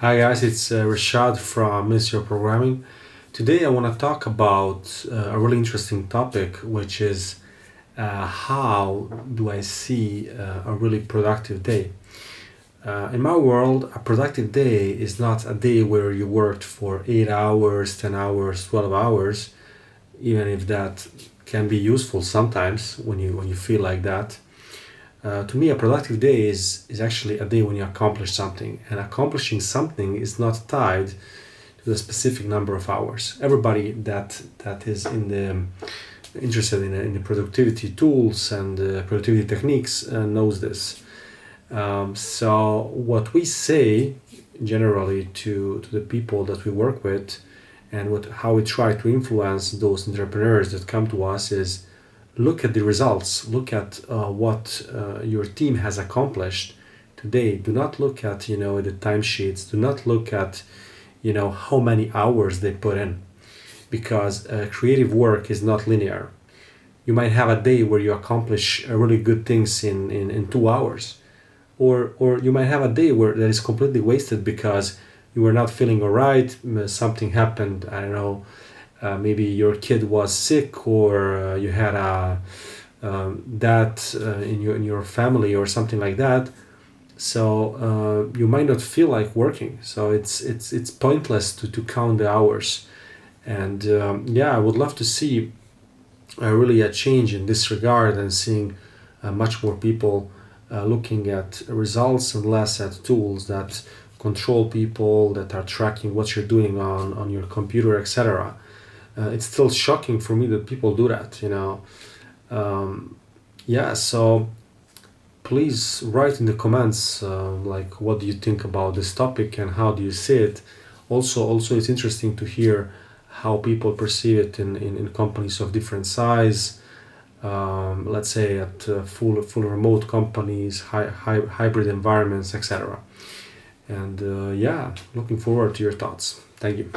Hi guys, it's Rashad from Ministry of Programming. Today I want to talk about a really interesting topic, which is how do I see a really productive day? In my world, a productive day is not a day where you worked for 8 hours, 10 hours, 12 hours, even if that can be useful sometimes when you feel like that. To me, a productive day is actually a day when you accomplish something, and accomplishing something is not tied to the specific number of hours. Everybody that is interested in the productivity tools and productivity techniques knows this. So what we say generally to the people that we work with, and how we try to influence those entrepreneurs that come to us is look at the results, look at what your team has accomplished today. Do not look at the timesheets, do not look at how many hours they put in, because creative work is not linear. You might have a day where you accomplish really good things in 2 hours, or you might have a day where that is completely wasted because you were not feeling all right, something happened, I don't know, maybe your kid was sick, or you had a that in your family or something like that. So you might not feel like working. So it's pointless to count the hours. And yeah, I would love to see really a change in this regard, and seeing much more people looking at results and less at tools that control people, that are tracking what you're doing on your computer, etc. It's still shocking for me that people do that. Yeah, so please write in the comments, like, what do you think about this topic and how do you see it. Also it's interesting to hear how people perceive it in companies of different size. Let's say at full remote companies, hybrid environments, etc. And yeah, looking forward to your thoughts. Thank you.